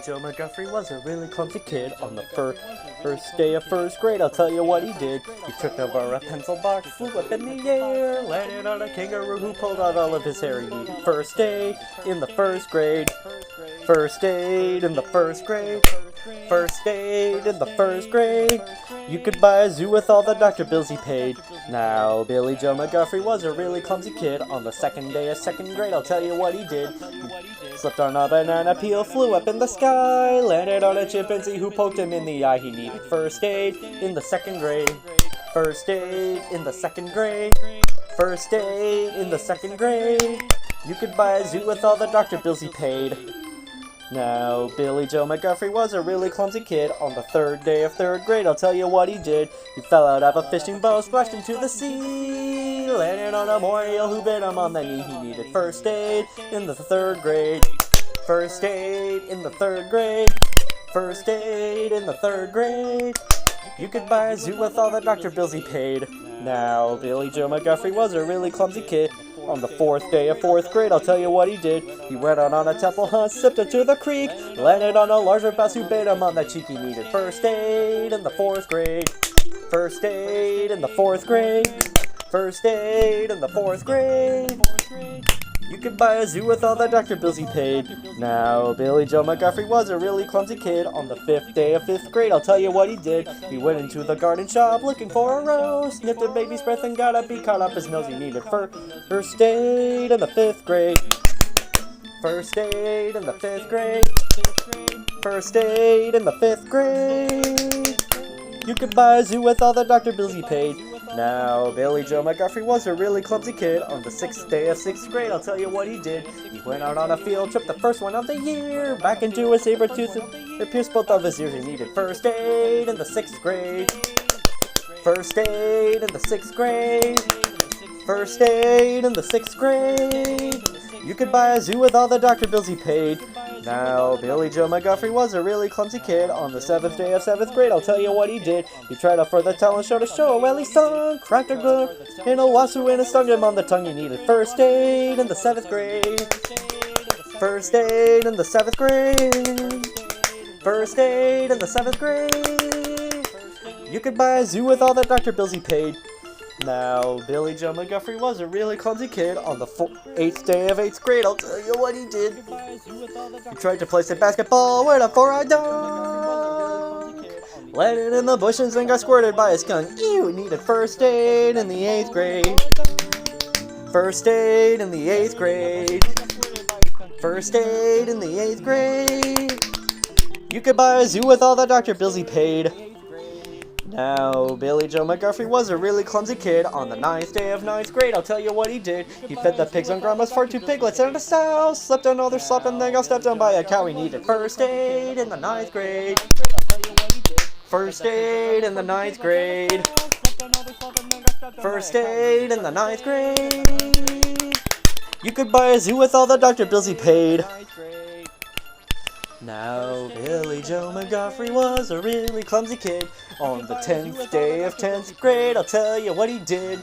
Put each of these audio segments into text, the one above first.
Joe McGuffrey was a really clumsy kid on the first day of first grade. I'll tell you what he did. He tripped over a pencil box, flew up in the air, landed on a kangaroo who pulled out all of his hair. He needed first aid in the first grade. First aid in the first grade. First aid in the first grade. You could buy a zoo with all the doctor bills he paid. Now, Billy Joe McGuffrey was a really clumsy kid on the second day of second grade. I'll tell you what he did. He slipped on a banana peel, flew up in the sky, landed on a chimpanzee who poked him in the eye. He needed first aid in the second grade. First aid in the second grade. First aid in the second grade. You could buy a zoo with all the doctor bills he paid. Now, Billy Joe McGuffrey was a really clumsy kid on the third day of third grade. I'll tell you what he did. He fell out of a fishing boat, splashed into the sea, landed on a moor eel who bit him on the knee. He needed first aid in the third grade. First aid in the third grade. First aid in the third grade. You could buy a zoo with all the doctor bills he paid. Now, Billy Joe McGuffrey was a really clumsy kid on the fourth day of fourth grade. I'll tell you what he did. He went out on a temple hunt, slipped into the creek, landed on a larger bass who bit him on the cheek. He needed first aid in the fourth grade. First aid in the fourth grade. First aid in the fourth grade. You could buy a zoo with all the doctor bills he paid. Now, Billy Joe McGuffrey was a really clumsy kid on the fifth day of fifth grade. I'll tell you what he did. He went into the garden shop looking for a rose, sniffed a baby's breath and got a bee caught up his nose. He needed first aid in the fifth grade. First aid in the fifth grade. First aid in the fifth grade. You could buy a zoo with all the doctor bills he paid. Now, Billy Joe McGuffrey was a really clumsy kid on the sixth day of sixth grade. I'll tell you what he did. He went out on a field trip, the first one of the year, back into a saber tooth and pierced both of his ears. He needed first aid in the sixth grade. First aid in the sixth grade. First aid in the sixth grade. You could buy a zoo with all the doctor bills he paid. Now, Billy Joe McGuffrey was a really clumsy kid on the seventh day of seventh grade. I'll tell you what he did. He tried out for the talent show to show while he sung, cracked a glue in a wasu and it stung him on the tongue. He needed first aid in the seventh grade. First aid in the seventh grade. First aid in the seventh grade. You could buy a zoo with all the doctor bills he paid. Now, Billy Joe McGuffrey was a really clumsy kid on the eighth day of eighth grade. I'll tell you what he did. He tried to place a basketball, went up for a dunk, landed in the bushes and got squirted by a skunk. Ew, needed first aid in the eighth grade. First aid in the eighth grade. First aid in the eighth grade. You could buy a zoo with all the doctor bills he paid. Now, Billy Joe McGuffrey was a really clumsy kid on the ninth day of ninth grade. I'll tell you what he did. He fed the pigs on Grandma's farm, 2 piglets and a sow, slept another slop and then got stepped on by a cow. He needed first aid in the ninth grade. First aid in the ninth grade. First aid in the ninth grade. You could buy a zoo with all the doctor bills he paid. Now, Billy Joe McGuffrey was a really clumsy kid on the 10th day of 10th grade. I'll tell you what he did.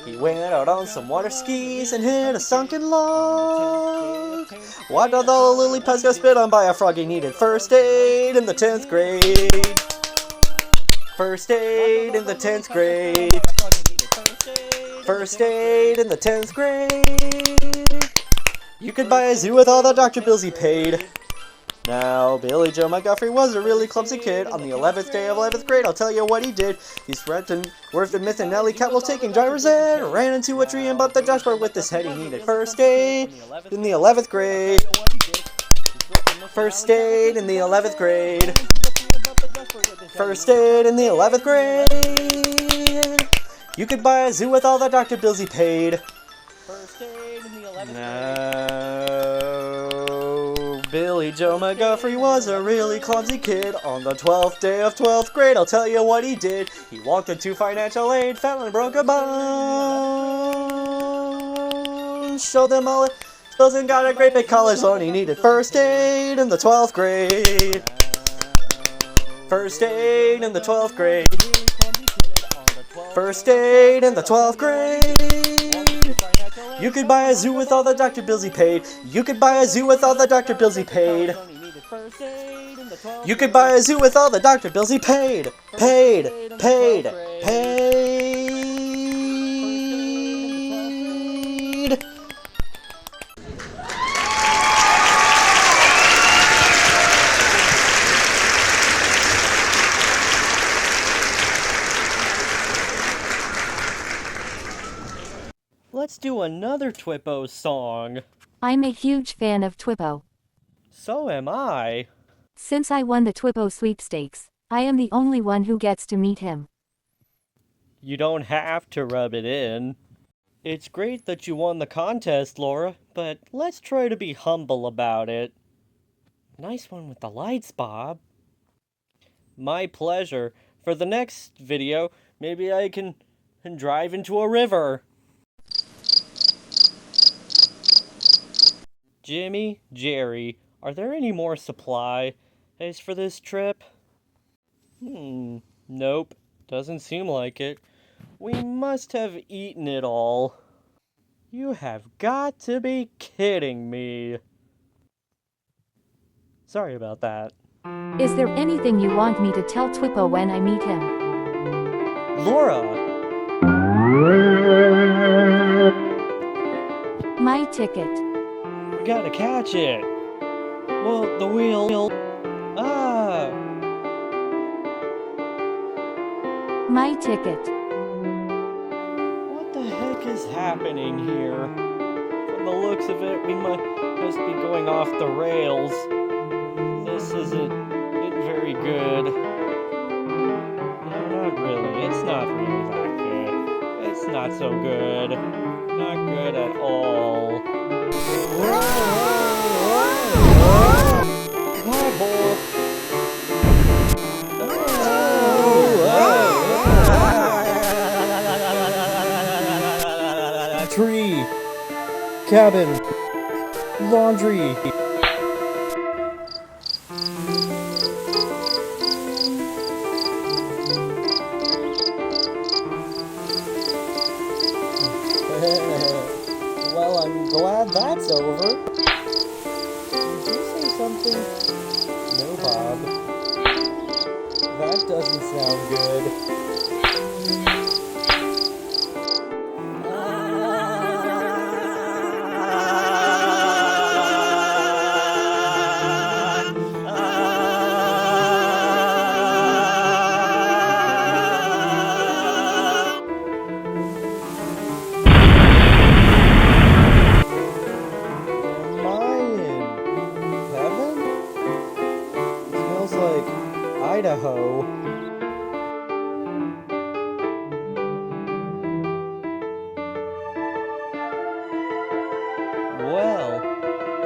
He went out on some water skis and hit a sunken log. Watched all the lily pads got spit on by a frog. He needed first aid in the 10th grade. First aid in the 10th grade. First aid in the 10th grade. You could buy a zoo with all the doctor bills he paid. Now, Billy Joe McGuffrey was a really clumsy kid on the 11th day of 11th grade. I'll tell you what he did. He spread the words the myth and Nelly Cat was taking driver's ed, ran into a tree and bumped the dashboard with his head. He needed first aid in the 11th grade. First aid in the 11th grade. First aid in the 11th grade. You could buy a zoo with all the doctor bills he paid. Now, Billy Joe McGuffrey was a really clumsy kid on the 12th day of 12th grade. I'll tell you what he did. He walked into financial aid, fell and broke a bone. Showed them all his bills and got a great big college loan. He needed first aid in the 12th grade. First aid in the 12th grade. First aid in the 12th grade. You could buy a zoo with all the doctor bills he paid. You could buy a zoo with all the doctor bills he paid. You could buy a zoo with all the doctor bills he paid. Paid. Let's do another Twippo song. I'm a huge fan of Twippo. So am I. Since I won the Twippo sweepstakes, I am the only one who gets to meet him. You don't have to rub it in. It's great that you won the contest, Laura, but let's try to be humble about it. Nice one with the lights, Bob. My pleasure. For the next video, maybe I can drive into a river. Jimmy, Jerry, are there any more supplies for this trip? Nope, doesn't seem like it. We must have eaten it all. You have got to be kidding me. Sorry about that. Is there anything you want me to tell Twippo when I meet him? Laura! My ticket. We gotta catch it. Well, the wheel. Ah! My ticket. What the heck is happening here? From the looks of it, we must be going off the rails. This isn't very good. No, not really. It's not really that good. It's not so good. Not good at all. Wobble. Tree. Cabin. Laundry. Well, I'm glad that's over. Did you say something? No, Bob. That doesn't sound good. Idaho. Well,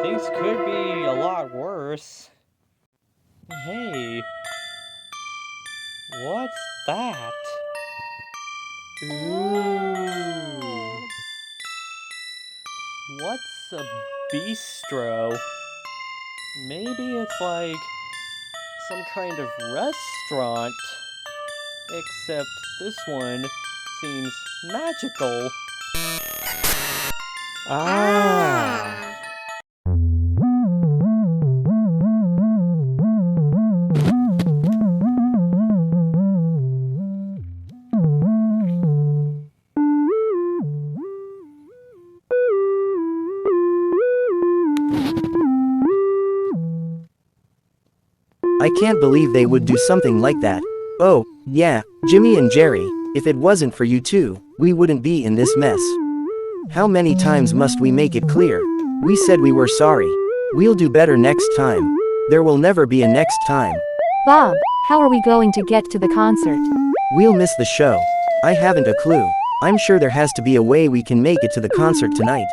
things could be a lot worse. Hey, what's that? Ooh. What's a bistro? Maybe it's like some kind of restaurant, except this one seems magical. Ah! I can't believe they would do something like that. Oh, yeah, Jimmy and Jerry, if it wasn't for you two, we wouldn't be in this mess. How many times must we make it clear? We said we were sorry. We'll do better next time. There will never be a next time. Bob, how are we going to get to the concert? We'll miss the show. I haven't a clue. I'm sure there has to be a way we can make it to the concert tonight.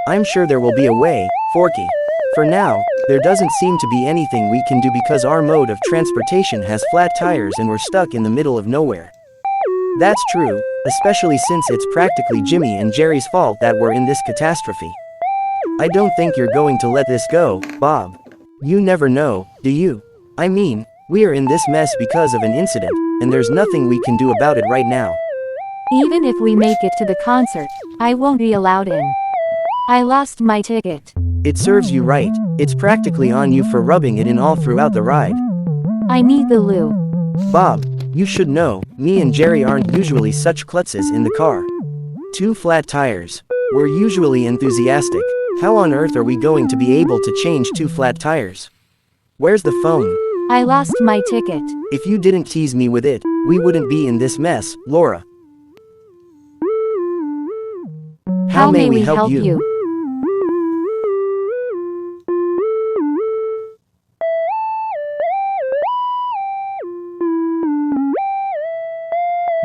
I'm sure there will be a way, Forky. For now, there doesn't seem to be anything we can do because our mode of transportation has flat tires and we're stuck in the middle of nowhere. That's true, especially since it's practically Jimmy and Jerry's fault that we're in this catastrophe. I don't think you're going to let this go, Bob. You never know, do you? I mean, we are in this mess because of an incident, and there's nothing we can do about it right now. Even if we make it to the concert, I won't be allowed in. I lost my ticket. It serves you right. It's practically on you for rubbing it in all throughout the ride. I need the loo. Bob, you should know, me and Jerry aren't usually such klutzes in the car. 2 flat tires. We're usually enthusiastic. How on earth are we going to be able to change 2 flat tires? Where's the phone? I lost my ticket. If you didn't tease me with it, we wouldn't be in this mess, Laura. How may we help you?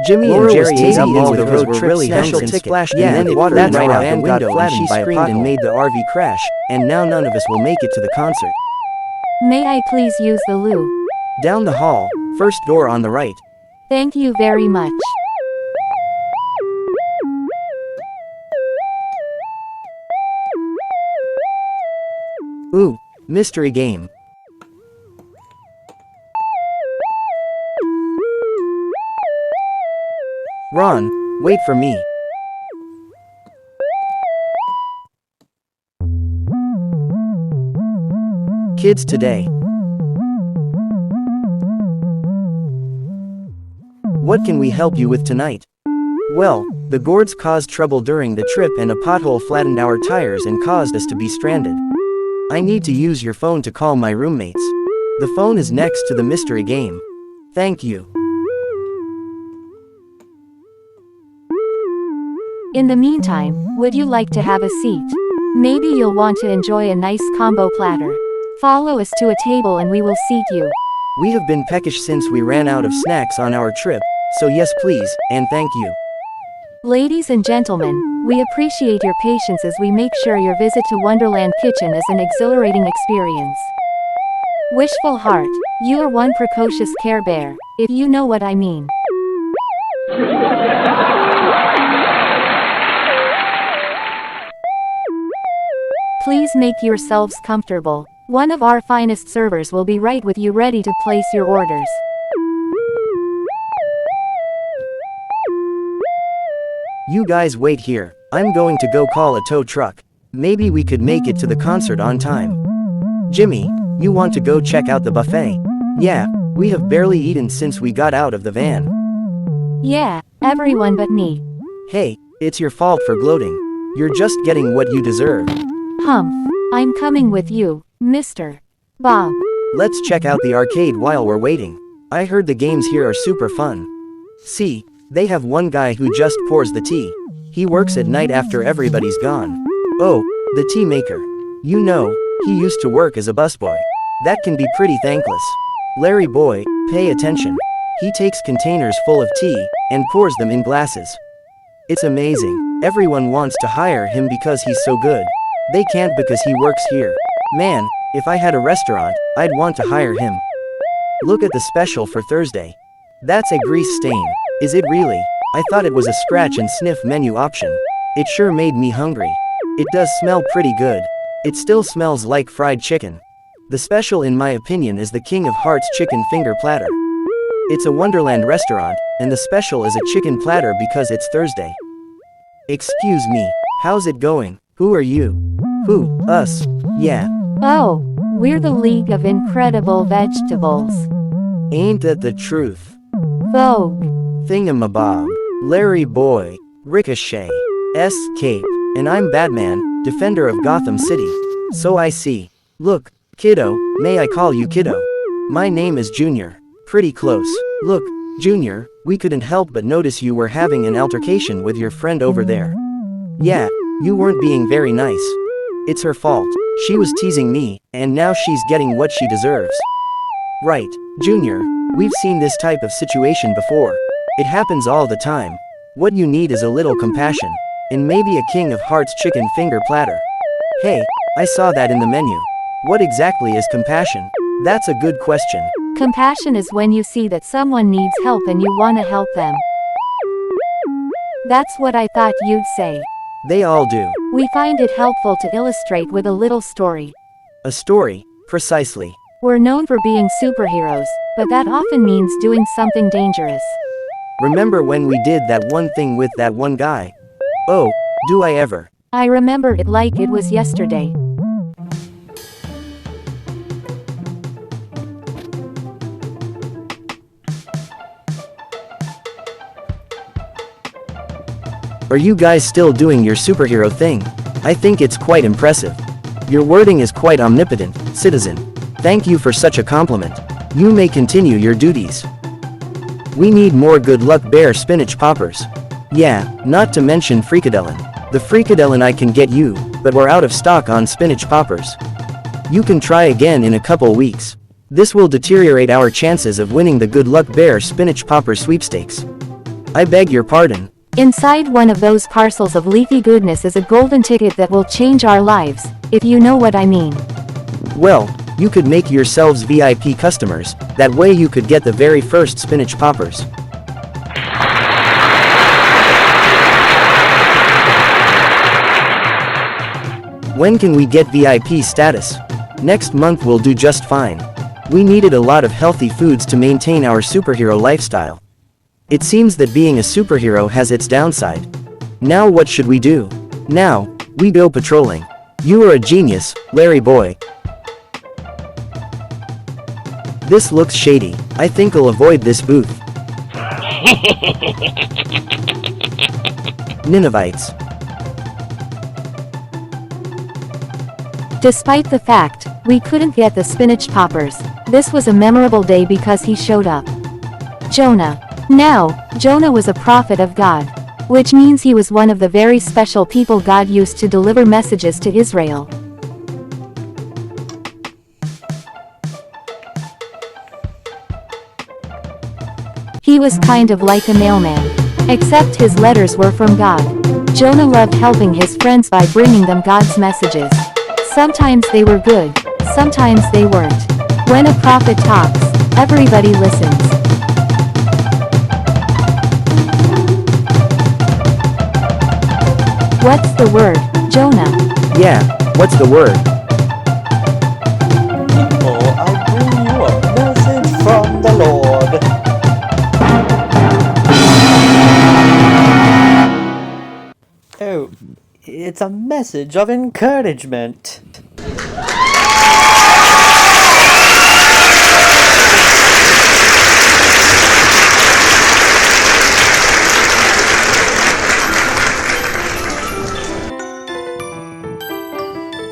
Jimmy Laura and was Jerry teasing ate me all the because road we're trip really special hungry. ticket. Splashed Yeah, and then it it watered flattened right out out the and window got and she flattened by a screamed and pothole. made the RV crash, And now none of us will make it to the concert. May I please use the loo? Down the hall, first door on the right. Thank you very much. Ooh, mystery game. Ron, wait for me. Kids today. What can we help you with tonight? Well, the gourds caused trouble during the trip and a pothole flattened our tires and caused us to be stranded. I need to use your phone to call my roommates. The phone is next to the mystery game. Thank you. In the meantime, would you like to have a seat? Maybe you'll want to enjoy a nice combo platter. Follow us to a table and we will seat you. We have been peckish since we ran out of snacks on our trip, so yes please, and thank you. Ladies and gentlemen, we appreciate your patience as we make sure your visit to Wonderland Kitchen is an exhilarating experience. Wishful heart, you are one precocious Care Bear, if you know what I mean. Please make yourselves comfortable. One of our finest servers will be right with you ready to place your orders. You guys wait here. I'm going to go call a tow truck. Maybe we could make it to the concert on time. Jimmy, you want to go check out the buffet? Yeah, we have barely eaten since we got out of the van. Yeah, everyone but me. Hey, it's your fault for gloating. You're just getting what you deserve. Humph. I'm coming with you, Mr. Bob. Let's check out the arcade while we're waiting. I heard the games here are super fun. See, they have one guy who just pours the tea. He works at night after everybody's gone. Oh, the tea maker. You know, he used to work as a busboy. That can be pretty thankless. Larry boy, pay attention. He takes containers full of tea and pours them in glasses. It's amazing. Everyone wants to hire him because he's so good. They can't because he works here. Man, if I had a restaurant, I'd want to hire him. Look at the special for Thursday. That's a grease stain. Is it really? I thought it was a scratch and sniff menu option. It sure made me hungry. It does smell pretty good. It still smells like fried chicken. The special in my opinion is the King of Hearts chicken finger platter. It's a Wonderland restaurant, and the special is a chicken platter because it's Thursday. Excuse me, how's it going? Who are you? Who, us? Yeah. Oh, we're the League of Incredible Vegetables. Ain't that the truth? Vogue. Thingamabob. Larry Boy. Ricochet. Escape. And I'm Batman, defender of Gotham City. So I see. Look, kiddo, may I call you kiddo? My name is Junior. Pretty close. Look, Junior, we couldn't help but notice you were having an altercation with your friend over there. Yeah, you weren't being very nice. It's her fault. She was teasing me, and now she's getting what she deserves. Right, Junior, we've seen this type of situation before. It happens all the time. What you need is a little compassion, and maybe a King of Hearts chicken finger platter. Hey, I saw that in the menu. What exactly is compassion? That's a good question. Compassion is when you see that someone needs help and you want to help them. That's what I thought you'd say. They all do. We find it helpful to illustrate with a little story. A story, precisely. We're known for being superheroes, but that often means doing something dangerous. Remember when we did that one thing with that one guy? Oh, do I ever. I remember it like it was yesterday. Are you guys still doing your superhero thing? I think it's quite impressive. Your wording is quite omnipotent, citizen. Thank you for such a compliment. You may continue your duties. We need more good luck bear spinach poppers. Yeah, not to mention frikadellen. The frikadellen I can get you, but we're out of stock on spinach poppers. You can try again in a couple weeks. This will deteriorate our chances of winning the good luck bear spinach popper sweepstakes. I beg your pardon. Inside one of those parcels of leafy goodness is a golden ticket that will change our lives, if you know what I mean. Well, you could make yourselves VIP customers, that way you could get the very first spinach poppers. When can we get VIP status? Next month will do just fine. We needed a lot of healthy foods to maintain our superhero lifestyle. It seems that being a superhero has its downside. Now what should we do? Now, we go patrolling. You are a genius, Larry boy. This looks shady. I think I'll avoid this booth. Ninevites. Despite the fact we couldn't get the spinach poppers, this was a memorable day because he showed up. Jonah. Now, Jonah was a prophet of God, which means he was one of the very special people God used to deliver messages to Israel. He was kind of like a mailman, except his letters were from God. Jonah loved helping his friends by bringing them God's messages. Sometimes they were good, sometimes they weren't. When a prophet talks, everybody listens. What's the word, Jonah? Yeah, what's the word? People, I bring you a message from the Lord. Oh, it's a message of encouragement.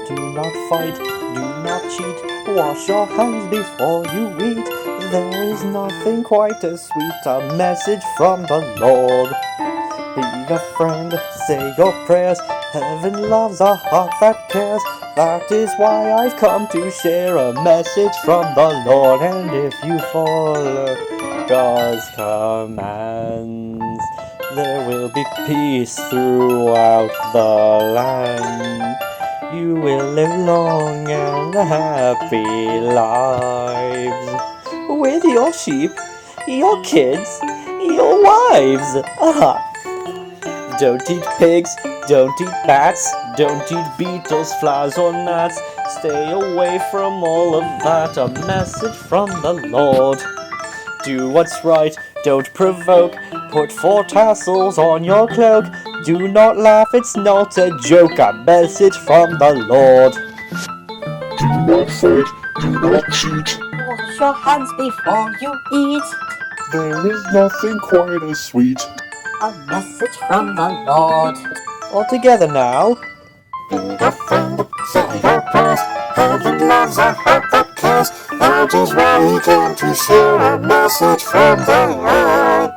Do not fight, do not cheat, wash your hands before you eat. There is nothing quite as sweet, a message from the Lord. Be a friend, say your prayers, heaven loves a heart that cares. That is why I've come to share a message from the Lord. And if you follow God's commands, there will be peace throughout the land. You will live long and happy lives with your sheep, your kids, your wives. Don't eat pigs, don't eat bats, don't eat beetles, flies or gnats. Stay away from all of that, a message from the Lord. Do what's right, don't provoke, put 4 tassels on your cloak. Do not laugh, it's not a joke, a message from the Lord. Do not fight, do not cheat. Wash your hands before you eat. There is nothing quite as sweet. A message from the Lord. All together now. Be a friend, say your prayers. Heaven loves a heart that cares. That is why he came to share a message from the Lord.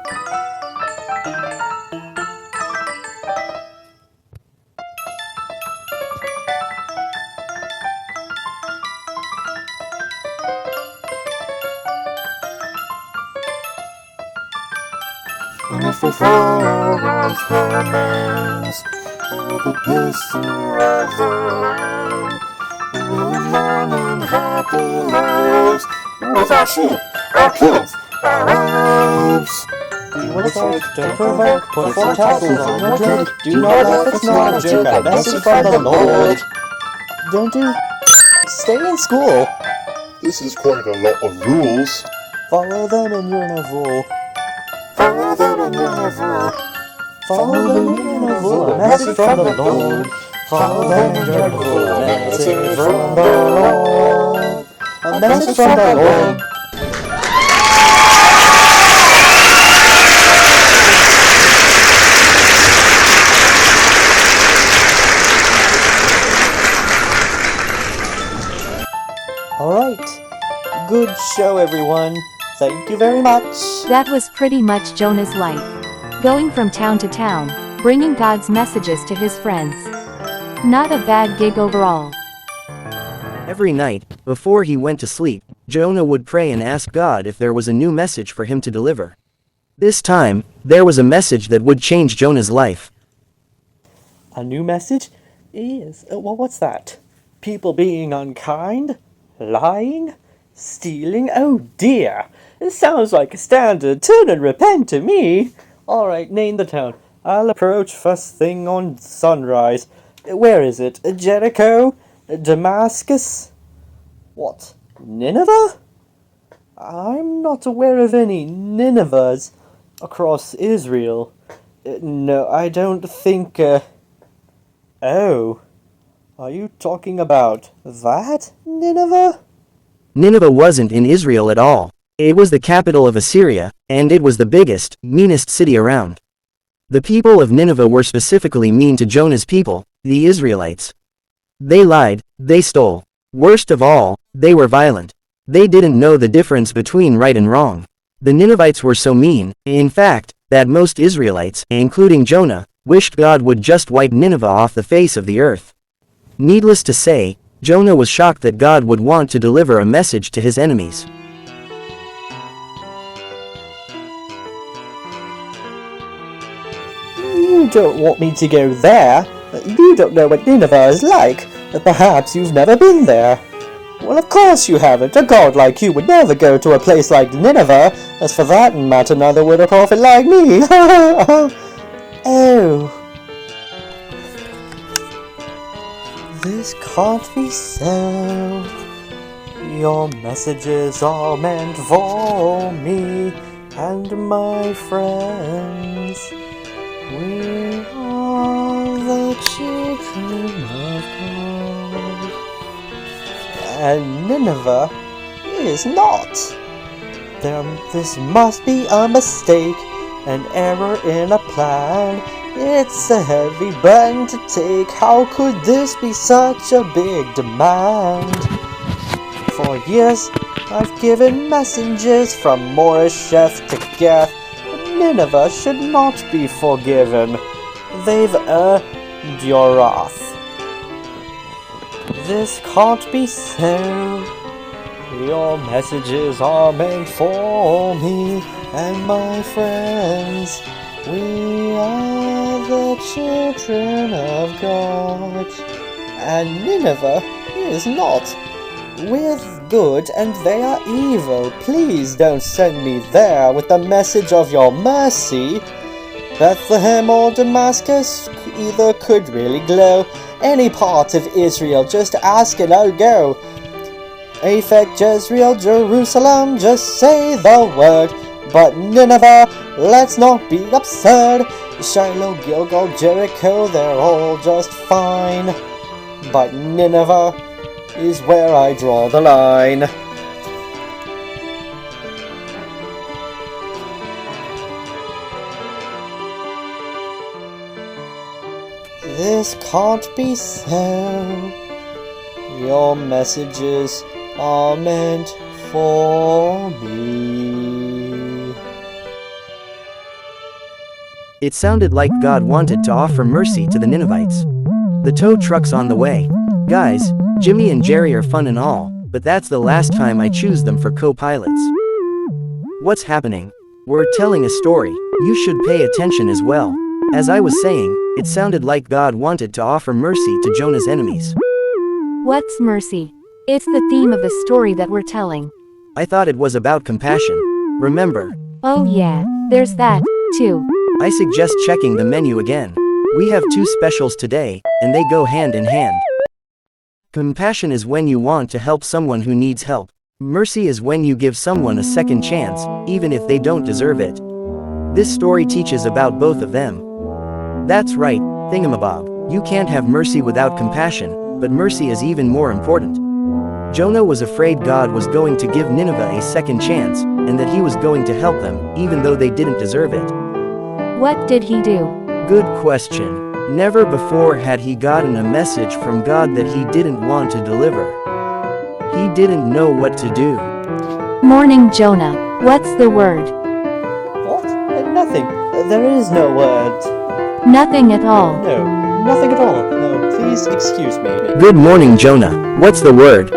If we follow God's commands, there will be peace throughout the land. We will live long and happy lives with our sheep, our kids, our wives. Do what's right, don't provoke, put 4 tassels on your cloak. Do not laugh, it's not a joke, a message from the Lord. Stay in school. This is quite a lot of rules. Follow them and you're in a fool. Follow them and you're never. Follow them and you're a fool, a message from the Lord. Follow them and you're a fool, a message from the Lord. A message from the Lord. good show, everyone. Thank you very much. That was pretty much Jonah's life. Going from town to town, bringing God's messages to his friends. Not a bad gig overall. Every night, before he went to sleep, Jonah would pray and ask God if there was a new message for him to deliver. This time, there was a message that would change Jonah's life. A new message? Yes. Well, what's that? People being unkind? Lying? Stealing? Oh dear! It sounds like a standard turn and repent to me. Alright, name the town. I'll approach first thing on sunrise. Where is it? Jericho? Damascus? What? Nineveh? I'm not aware of any Ninevehs across Israel. No, I don't think, Oh. Are you talking about that Nineveh? Nineveh wasn't in Israel at all. It was the capital of Assyria, and it was the biggest, meanest city around. The people of Nineveh were specifically mean to Jonah's people, the Israelites. They lied, they stole. Worst of all, they were violent. They didn't know the difference between right and wrong. The Ninevites were so mean, in fact, that most Israelites, including Jonah, wished God would just wipe Nineveh off the face of the earth. Needless to say, Jonah was shocked that God would want to deliver a message to his enemies. You don't want me to go there. You don't know what Nineveh is like. Perhaps you've never been there. Well, of course you haven't. A god like you would never go to a place like Nineveh. As for that matter, neither would a prophet like me. Oh. This can't be so. Your messages are meant for me and my friends. We are the children of God. And Nineveh is not. This must be a mistake, an error in a plan. It's a heavy burden to take. How could this be such a big demand? For years, I've given messengers from Moresheth to Gath. Nineveh should not be forgiven. They've earned your wrath. This can't be so. Your messages are meant for me and my friends. We are the children of God. And Nineveh is not. We're good and they are evil. Please don't send me there with the message of your mercy. Bethlehem or Damascus either could really glow. Any part of Israel, just ask and I'll go. Aphek, Jezreel, Jerusalem, just say the word. But Nineveh, let's not be absurd. Shiloh, Gilgal, Jericho, they're all just fine. But Nineveh is where I draw the line. This can't be so. Your messages are meant for me. It sounded like God wanted to offer mercy to the Ninevites. The tow truck's on the way. Guys, Jimmy and Jerry are fun and all, but that's the last time I choose them for co-pilots. What's happening? We're telling a story. You should pay attention as well. As I was saying, it sounded like God wanted to offer mercy to Jonah's enemies. What's mercy? It's the theme of the story that we're telling. I thought it was about compassion. Remember? Oh yeah, there's that, too. I suggest checking the menu again. We have 2 specials today, and they go hand in hand. Compassion is when you want to help someone who needs help. Mercy is when you give someone a second chance, even if they don't deserve it. This story teaches about both of them. That's right, thingamabob. You can't have mercy without compassion, but mercy is even more important. Jonah was afraid God was going to give Nineveh a second chance, and that he was going to help them, even though they didn't deserve it. What did he do? Good question. Never before had he gotten a message from God that he didn't want to deliver. He didn't know what to do. Morning, Jonah. What's the word? What? Nothing. There is no word. Nothing at all. No, nothing at all. No, please excuse me. Good morning, Jonah. What's the word?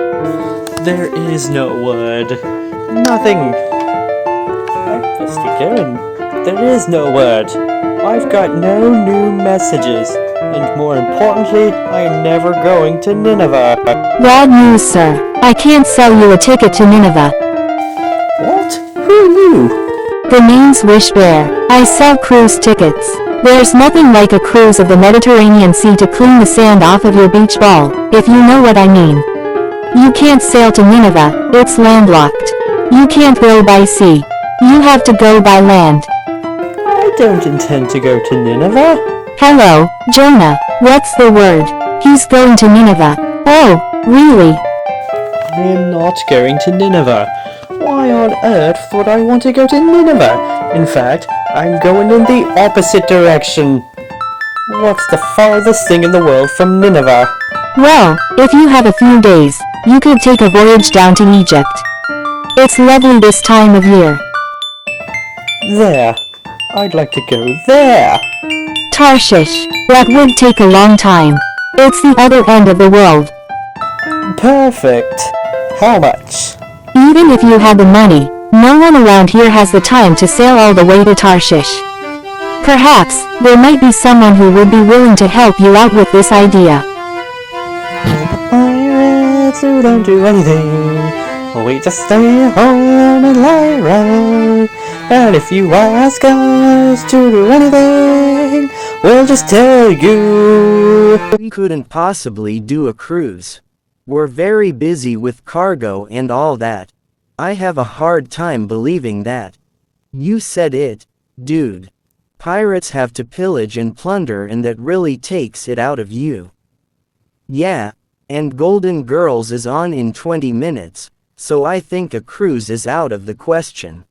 There is no word. Nothing. Mr. Karen, there is no word. I've got no new messages. And more importantly, I am never going to Nineveh. Bad news, sir. I can't sell you a ticket to Nineveh. What? Who are you? The name's Wish Bear. I sell cruise tickets. There's nothing like a cruise of the Mediterranean Sea to clean the sand off of your beach ball, if you know what I mean. You can't sail to Nineveh, it's landlocked. You can't go by sea. You have to go by land. I don't intend to go to Nineveh. Hello, Jonah. What's the word? He's going to Nineveh. Oh, really? I am not going to Nineveh. Why on earth would I want to go to Nineveh? In fact, I'm going in the opposite direction. What's the farthest thing in the world from Nineveh? Well, if you have a few days, you could take a voyage down to Egypt. It's lovely this time of year. There. I'd like to go there. Tarshish. That would take a long time. It's the other end of the world. Perfect. How much? Even if you had the money, no one around here has the time to sail all the way to Tarshish. Perhaps, there might be someone who would be willing to help you out with this idea. Pirates who don't do anything. We just stay home and lie around. And if you ask us to do anything, we'll just tell you. We couldn't possibly do a cruise. We're very busy with cargo and all that. I have a hard time believing that. You said it, dude. Pirates have to pillage and plunder, and that really takes it out of you. Yeah, and Golden Girls is on in 20 minutes, so I think a cruise is out of the question.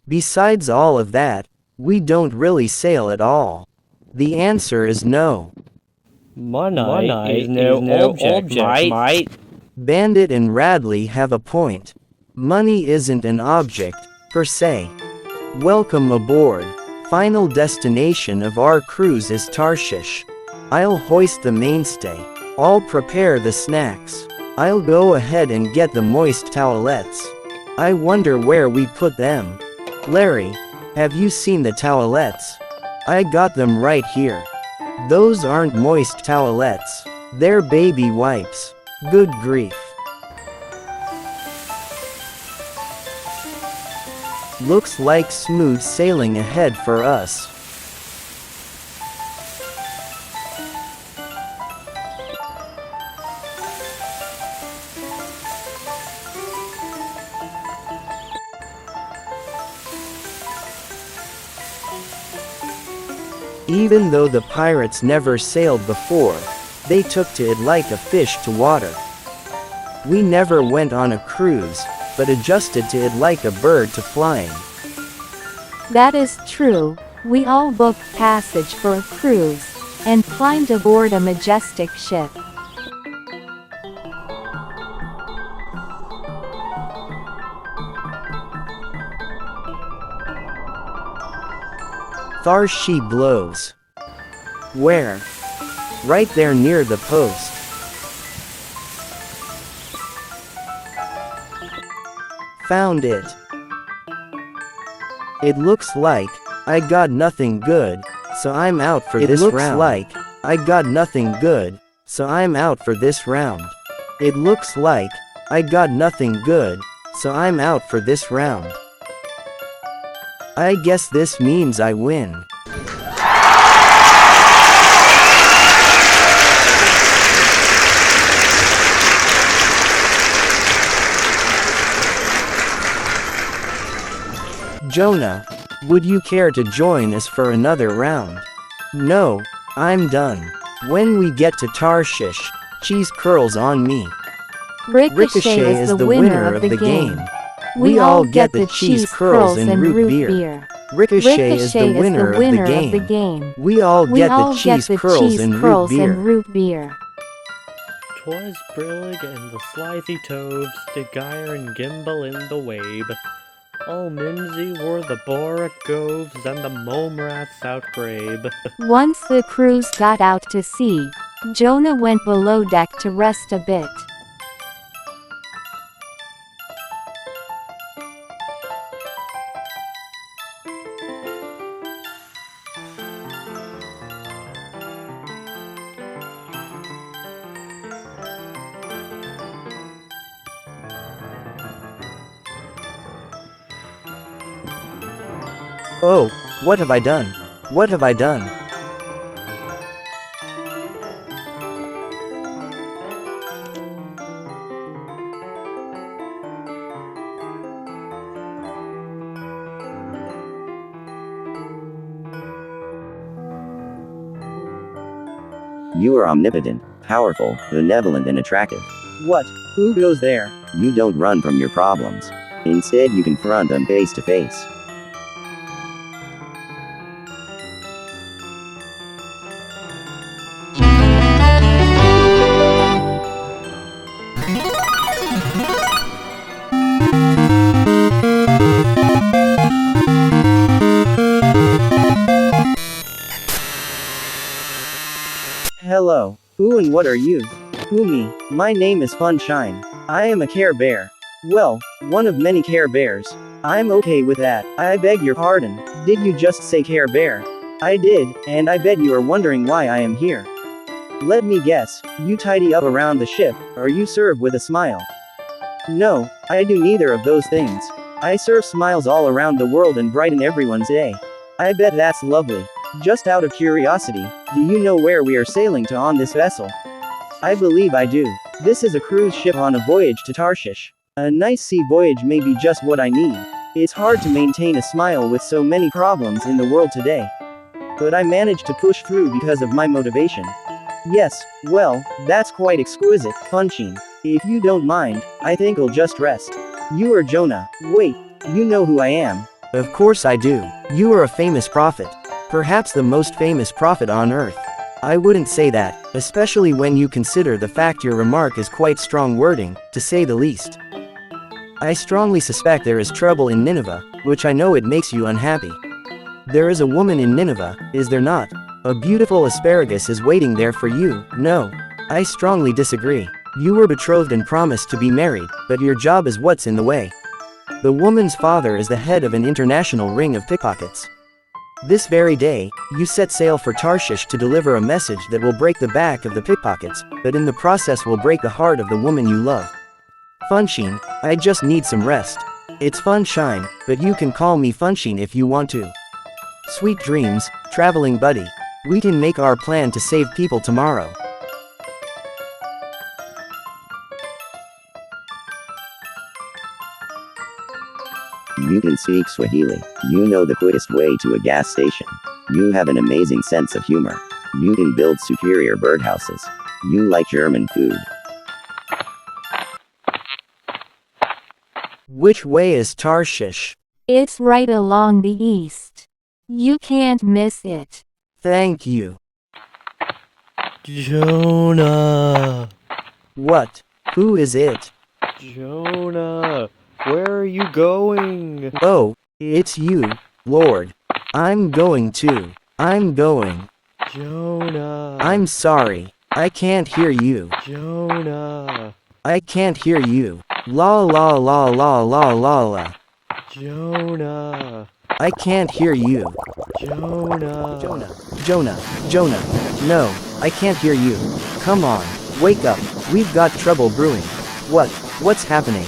Besides all of that, we don't really sail at all. The answer is no. Money is no object, mate. Bandit and Radley have a point. Money isn't an object, per se. Welcome aboard. Final destination of our cruise is Tarshish. I'll hoist the mainstay. I'll prepare the snacks. I'll go ahead and get the moist towelettes. I wonder where we put them. Larry, have you seen the towelettes? I got them right here. Those aren't moist towelettes. They're baby wipes. Good grief. Looks like smooth sailing ahead for us. Even though the pirates never sailed before, they took to it like a fish to water. We never went on a cruise, but adjusted to it like a bird to flying. That is true. We all booked passage for a cruise, and climbed aboard a majestic ship. Thar she blows. Where? Right there near the post. Found it. It looks like I got nothing good, so I'm out for this round. It looks like I got nothing good, so I'm out for this round. It looks like I got nothing good, so I'm out for this round. I guess this means I win. Jonah, would you care to join us for another round? No, I'm done. When we get to Tarshish, cheese curls on me. Ricochet is the winner of the game. We all get the cheese curls and root beer. Ricochet is the winner of the game. We all get the cheese curls and root beer. 'Twas brillig and the slithy toves did gyre and gimble in the wabe. All mimsy were the boric goves and the mome rats outgrabe. Once the crews got out to sea, Jonah went below deck to rest a bit. Oh, what have I done? What have I done? You are omnipotent, powerful, benevolent, and attractive. What? Who goes there? You don't run from your problems. Instead, you confront them face to face. Hello. Who and what are you? Who me? My name is Funshine. I am a Care Bear. Well, one of many Care Bears. I'm okay with that. I beg your pardon. Did you just say Care Bear? I did, and I bet you are wondering why I am here. Let me guess, you tidy up around the ship, or you serve with a smile. No, I do neither of those things. I serve smiles all around the world and brighten everyone's day. I bet that's lovely. Just out of curiosity, do you know where we are sailing to on this vessel? I believe I do. This is a cruise ship on a voyage to Tarshish. A nice sea voyage may be just what I need. It's hard to maintain a smile with so many problems in the world today. But I managed to push through because of my motivation. Yes, well, that's quite exquisite, Funshine. If you don't mind, I think I'll just rest. You are Jonah. Wait, you know who I am? Of course I do. You are a famous prophet. Perhaps the most famous prophet on earth. I wouldn't say that, especially when you consider the fact your remark is quite strong wording, to say the least. I strongly suspect there is trouble in Nineveh, which I know it makes you unhappy. There is a woman in Nineveh, is there not? A beautiful asparagus is waiting there for you. No. I strongly disagree. You were betrothed and promised to be married, but your job is what's in the way. The woman's father is the head of an international ring of pickpockets. This very day, you set sail for Tarshish to deliver a message that will break the back of the pickpockets, but in the process will break the heart of the woman you love. Funshine, I just need some rest. It's Funshine, but you can call me Funshine if you want to. Sweet dreams, traveling buddy. We can make our plan to save people tomorrow. You can speak Swahili. You know the quickest way to a gas station. You have an amazing sense of humor. You can build superior birdhouses. You like German food. Which way is Tarshish? It's right along the east. You can't miss it. Thank you. Jonah! What? Who is it? Jonah! Where are you going? Oh, it's you, Lord. I'm going too. I'm going. Jonah! I'm sorry. I can't hear you. Jonah! I can't hear you. La la la la la la la. Jonah! I can't hear you. Jonah! Jonah. No, I can't hear you. Come on, wake up. We've got trouble brewing. What's happening?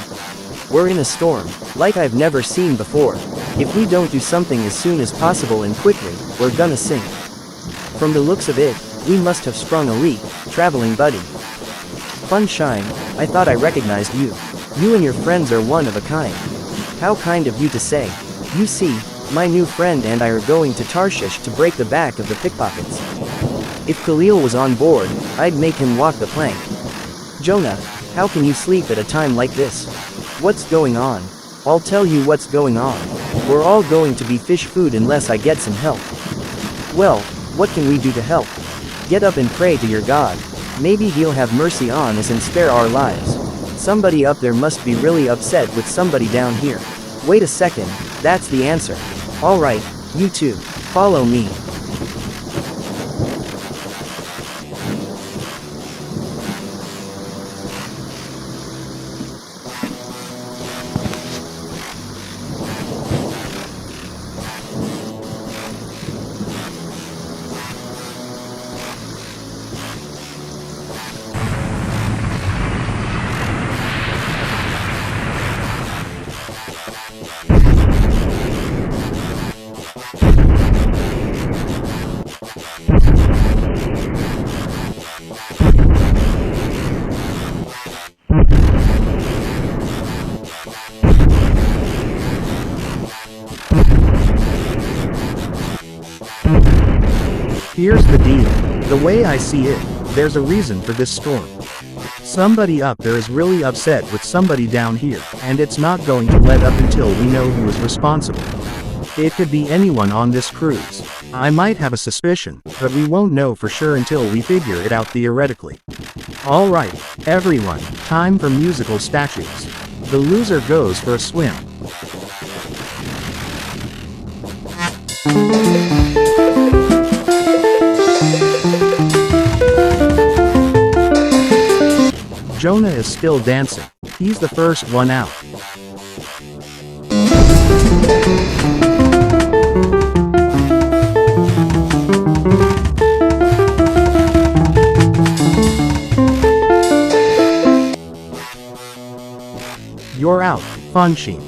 We're in a storm, like I've never seen before. If we don't do something as soon as possible and quickly, we're gonna sink. From the looks of it, we must have sprung a leak, traveling buddy. Funshine, I thought I recognized you. You and your friends are one of a kind. How kind of you to say. You see, my new friend and I are going to Tarshish to break the back of the pickpockets. If Khalil was on board, I'd make him walk the plank. Jonah, how can you sleep at a time like this? What's going on? I'll tell you what's going on. We're all going to be fish food unless I get some help. Well, what can we do to help? Get up and pray to your God. Maybe he'll have mercy on us and spare our lives. Somebody up there must be really upset with somebody down here. Wait a second, that's the answer. Alright, you two, follow me. Here's the deal. The way I see it, there's a reason for this storm. Somebody up there is really upset with somebody down here, and it's not going to let up until we know who is responsible. It could be anyone on this cruise. I might have a suspicion, but we won't know for sure until we figure it out theoretically. Alright, everyone, time for musical statues. The loser goes for a swim. Jonah is still dancing. He's the first one out. You're out, Funshine.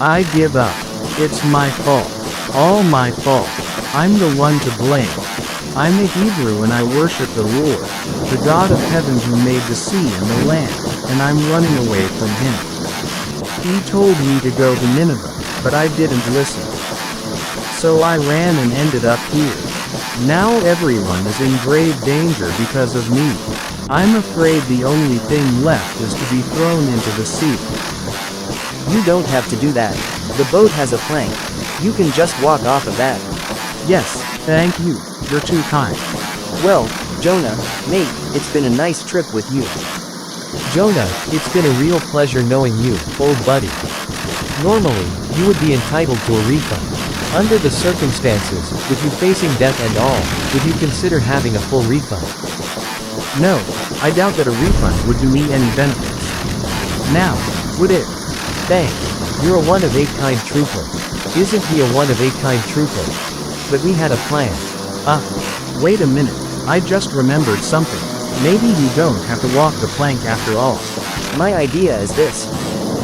I give up. It's my fault. All my fault. I'm the one to blame. I'm a Hebrew and I worship the Lord, the God of heaven who made the sea and the land, and I'm running away from him. He told me to go to Nineveh, but I didn't listen. So I ran and ended up here. Now everyone is in grave danger because of me. I'm afraid the only thing left is to be thrown into the sea. You don't have to do that. The boat has a plank. You can just walk off of that. Yes, thank you. You're too kind. Well, Jonah, mate, it's been a nice trip with you. Jonah, it's been a real pleasure knowing you, old buddy. Normally, you would be entitled to a refund. Under the circumstances, with you facing death and all, would you consider having a full refund? No, I doubt that a refund would do me any benefits. Now, would it? Thanks. You're a one-of-a-kind trooper. Isn't he a one-of-a-kind trooper? But we had a plan. Wait a minute. I just remembered something. Maybe you don't have to walk the plank after all. My idea is this.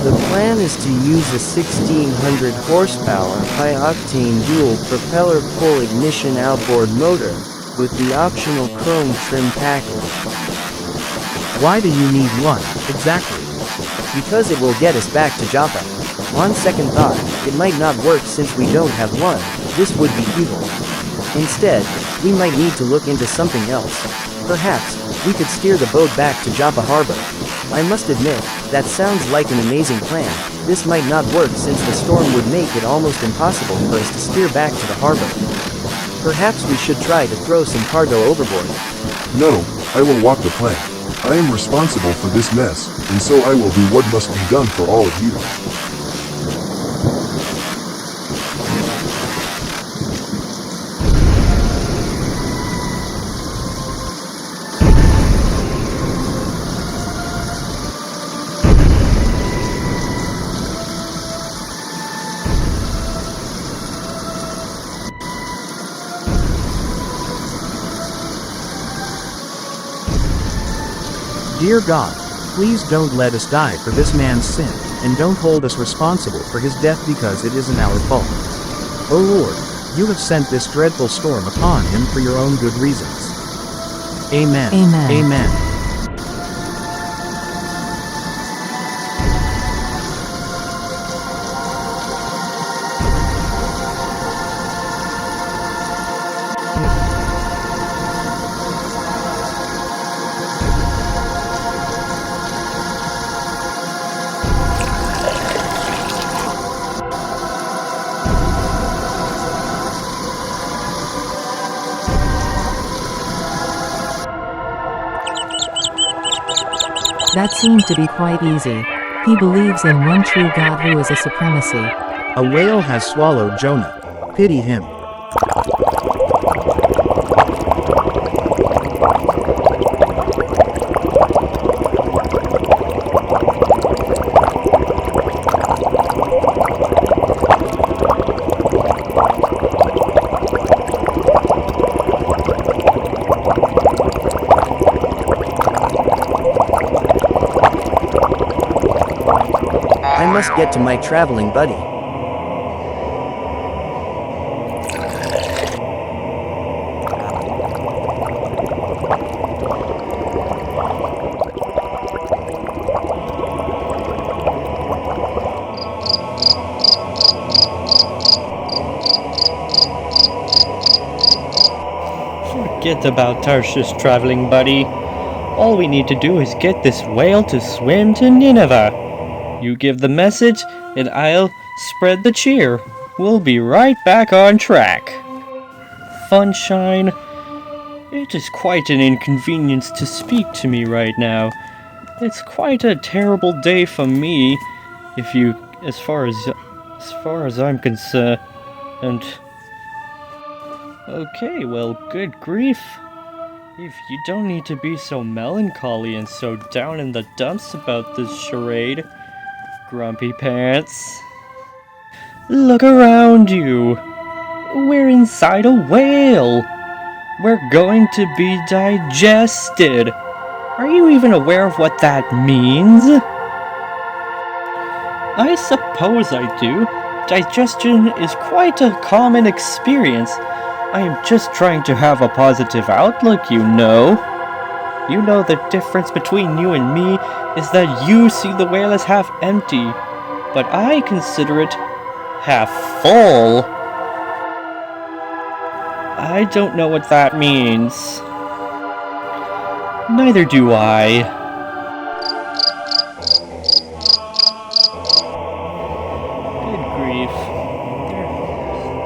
The plan is to use a 1600 horsepower high-octane dual propeller pull ignition outboard motor with the optional chrome trim package. Why do you need one, exactly? Because it will get us back to Joppa. On second thought, it might not work since we don't have one. This would be futile. Instead, we might need to look into something else. Perhaps, we could steer the boat back to Joppa Harbor. I must admit, that sounds like an amazing plan. This might not work since the storm would make it almost impossible for us to steer back to the harbor. Perhaps we should try to throw some cargo overboard. No, I will walk the plank. I am responsible for this mess, and so I will do what must be done for all of you. Dear God, please don't let us die for this man's sin, and don't hold us responsible for his death because it isn't our fault. O Lord, You have sent this dreadful storm upon him for your own good reasons. Amen. Amen. Amen. That seemed to be quite easy. He believes in one true God who is a supremacy. A whale has swallowed Jonah. Pity him. I must get to my traveling buddy. Forget about Tarshish, traveling buddy. All we need to do is get this whale to swim to Nineveh. You give the message, and I'll spread the cheer. We'll be right back on track. Funshine, it is quite an inconvenience to speak to me right now. It's quite a terrible day for me, as far as I'm concerned. And okay, well, good grief. If you don't need to be so melancholy and so down in the dumps about this charade, Grumpy Pants. Look around you. We're inside a whale. We're going to be digested. Are you even aware of what that means? I suppose I do. Digestion is quite a common experience. I am just trying to have a positive outlook, you know. You know the difference between you and me is that you see the whale as half empty, but I consider it half full. I don't know what that means. Neither do I. Good grief. There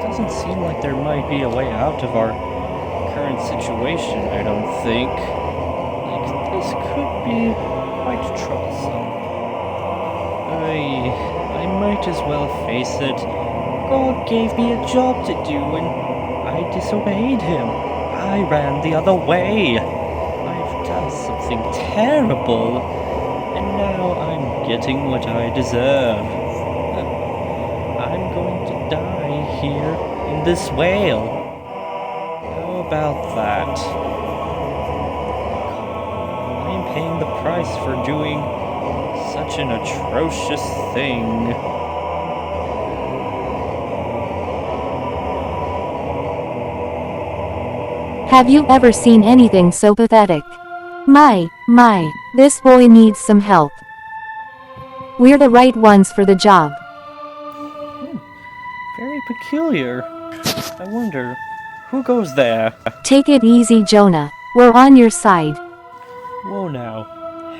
doesn't seem like there might be a way out of our current situation, I don't think. This could be quite troublesome. I might as well face it. God gave me a job to do and I disobeyed him. I ran the other way. I've done something terrible. And now I'm getting what I deserve. I'm going to die here in this whale. How about that? Paying the price for doing such an atrocious thing. Have you ever seen anything so pathetic? My, this boy needs some help. We're the right ones for the job. Very peculiar. I wonder, who goes there? Take it easy, Jonah. We're on your side. Whoa now,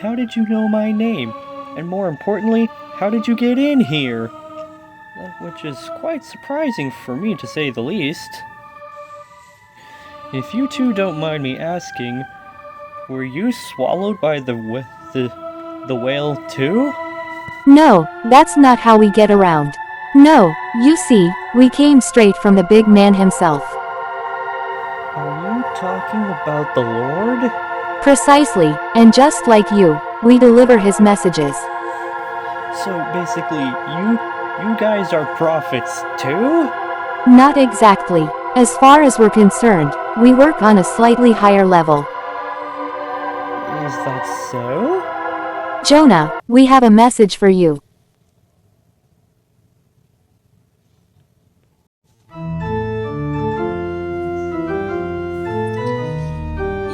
how did you know my name? And more importantly, how did you get in here? Which is quite surprising for me to say the least. If you two don't mind me asking, were you swallowed by the whale too? No, that's not how we get around. No, you see, we came straight from the big man himself. Are you talking about the Lord? Precisely, and just like you, we deliver his messages. So basically, you guys are prophets too? Not exactly. As far as we're concerned, we work on a slightly higher level. Is that so? Jonah, we have a message for you.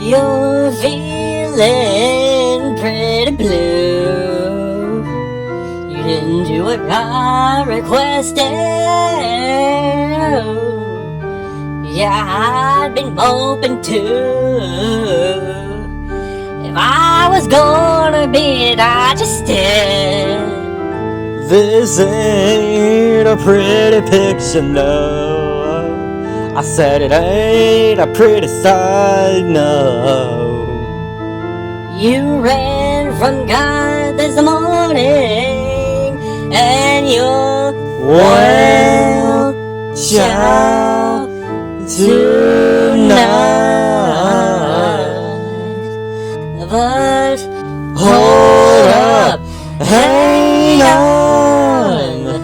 You're feeling pretty blue. You didn't do what I requested. Yeah, I'd been hoping to. If I was gonna be it, I just did. This ain't a pretty picture, no. I said it ain't a pretty sight, no. You ran from God this morning, and you're well, child, tonight. But hold up, hang on.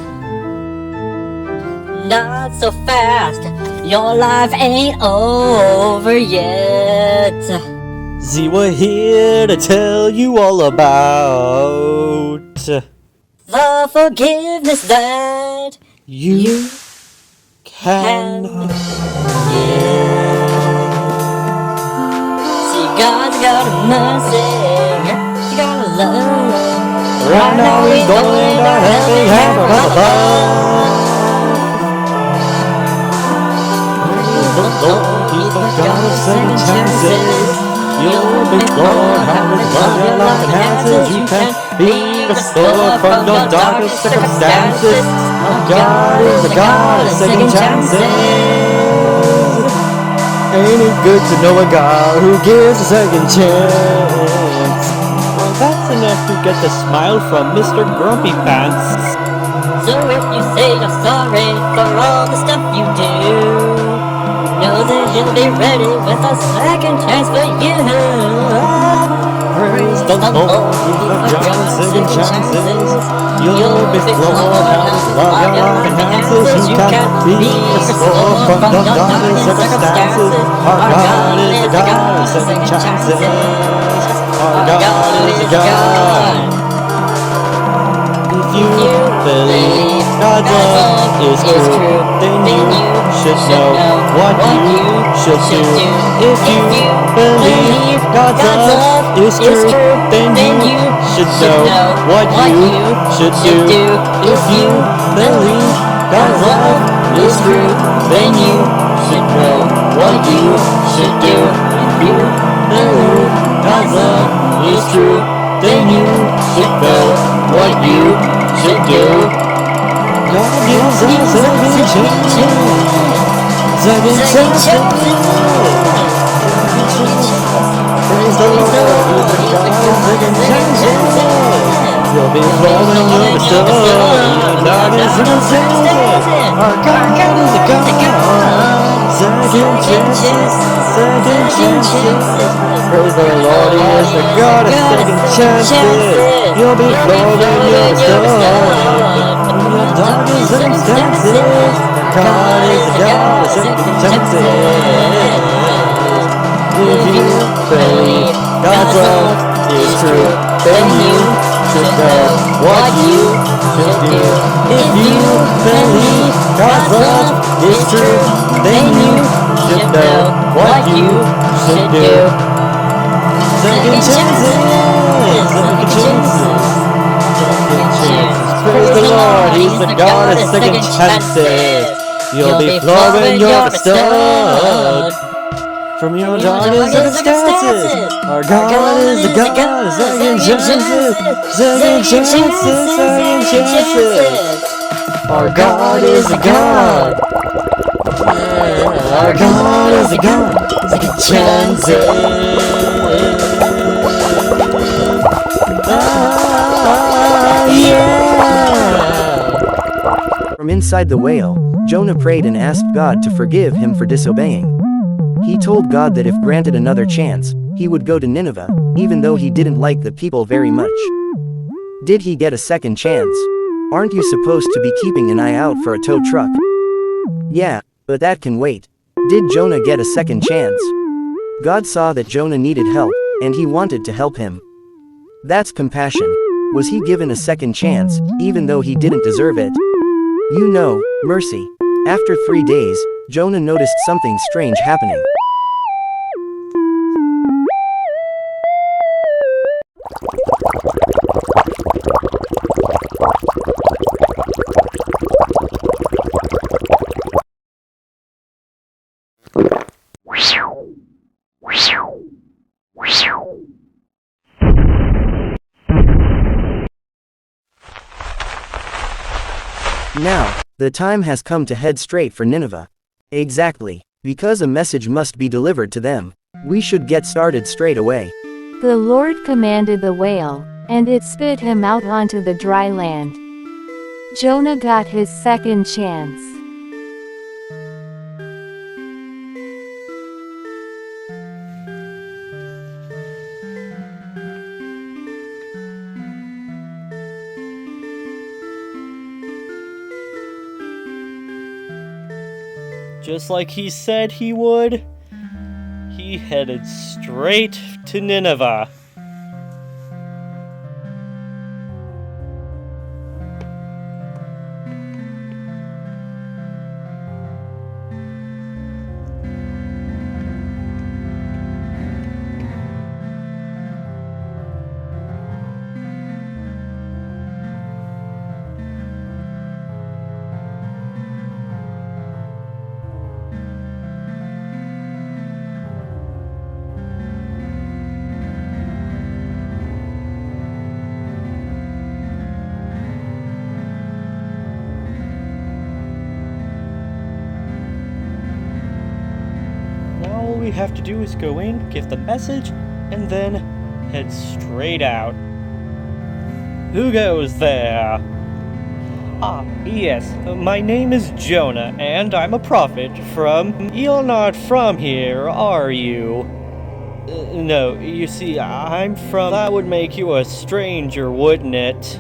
Not so fast, your life ain't over yet. See, we're here to tell you all about the forgiveness that you can get. See, God's got a mercy, God's got a love. Right now we're going to heaven, heaven above. He's forgot us second chances. You'll be Lord, how much love your life enhances. You can be restored from your darkest circumstances. Our God is the God of second chances. Ain't it good to know a God who gives a second chance? Well, that's enough to get the smile from Mr. Grumpy Pants. So if you say you're sorry for all the stuff you do, know that he'll be ready with a second chance for you. Praise the Lord, you've got second chances. You'll be floored, how his love your life enhances. You can be restored from the darkest circumstances. Our God is the God of second chances. Our God is the God. If you believe God's love is true, then you should know what you should do. If you believe God's love is true, then you should know what you should do. If you believe God's love is true, then you should know what you should do. If you believe God's love is true, then you should know what you should do. God gives us second chances. Second chances. Praise the Lord, He's the God of second chances. You'll be flowing, you'll be restored. God is circumstances. Our God is a God. Second chances. Second chances. Praise the Lord, He is the God of second chances. You'll be flowing, you'll be restored. Your darkest circumstances. God is the God of second chances. If you believe God's love is true, then you should know what you should do. If you believe God's love is true, then you should know what you should do. Second chances, second chances, second chances. Praise the Lord, He's the God of second chances. You'll be flowing, you're restored from your darkest circumstances. Our God is the God of second chances. Second chances, second chances. Our God is the God. Our God is the God of second chances. From inside the whale, Jonah prayed and asked God to forgive him for disobeying. He told God that if granted another chance, he would go to Nineveh, even though he didn't like the people very much. Did he get a second chance? Aren't you supposed to be keeping an eye out for a tow truck? Yeah, but that can wait. Did Jonah get a second chance? God saw that Jonah needed help, and he wanted to help him. That's compassion. Was he given a second chance, even though he didn't deserve it? You know, mercy. After 3 days, Jonah noticed something strange happening. The time has come to head straight for Nineveh. Exactly. Because a message must be delivered to them. We should get started straight away. The Lord commanded the whale, and it spit him out onto the dry land. Jonah got his second chance. Just like he said he would, he headed straight to Nineveh. All we have to do is go in, give the message, and then head straight out. Who goes there? Ah, yes, my name is Jonah, and I'm a prophet from... You're not from here, are you? No, you see, I'm from... That would make you a stranger, wouldn't it?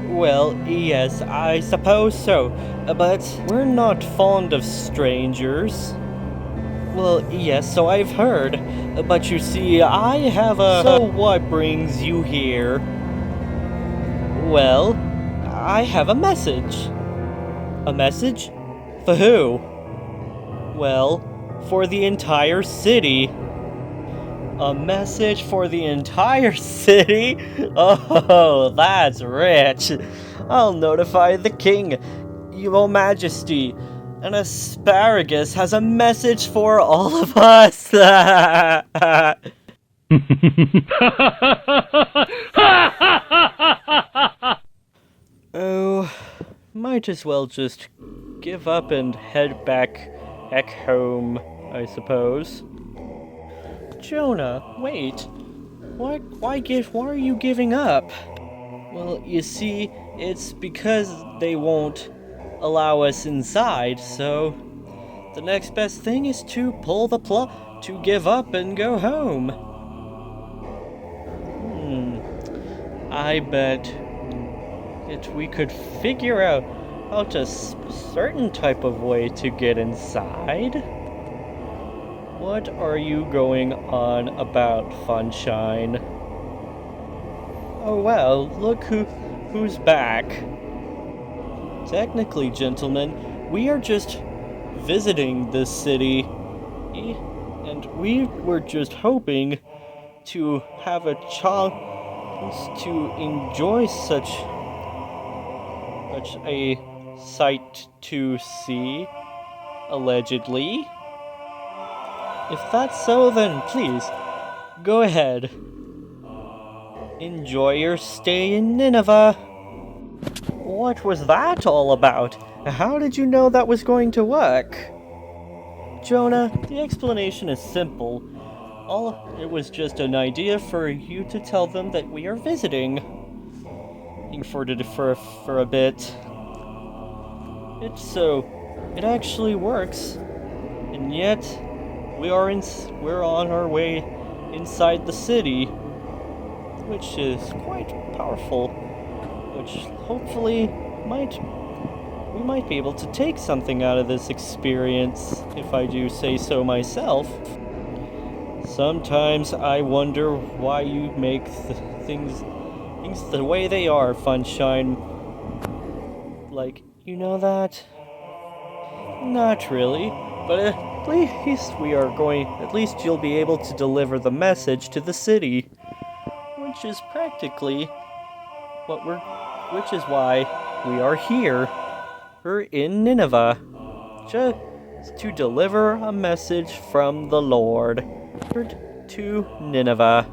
Well, yes, I suppose so, but we're not fond of strangers. Well, yes, so I've heard, but you see, I have a... So what brings you here? Well, I have a message. A message? For who? Well, for the entire city. A message for the entire city? Oh, that's rich. I'll notify the king, your majesty. An asparagus has a message for all of us. Oh, might as well just give up and head back home, I suppose. Jonah, wait. Why are you giving up? Well, you see, it's because they won't allow us inside, so the next best thing is to pull the plug, to give up and go home. I bet we could figure out a certain type of way to get inside. What are you going on about, Funshine? Oh well, look who's back. Technically, gentlemen, we are just visiting this city, and we were just hoping to have a chance to enjoy such a sight to see, allegedly. If that's so, then please, go ahead. Enjoy your stay in Nineveh. What was that all about? How did you know that was going to work? Jonah, the explanation is simple. It was just an idea for you to tell them that we are visiting. For a bit. It actually works. And yet, we're on our way inside the city, which is quite powerful, which hopefully we might be able to take something out of this experience, if I do say so myself. Sometimes I wonder why you make things the way they are, Funshine. Like, you know that? Not really, but at least you'll be able to deliver the message to the city, which is practically which is why we are here. We're in Nineveh, just to deliver a message from the Lord to Nineveh.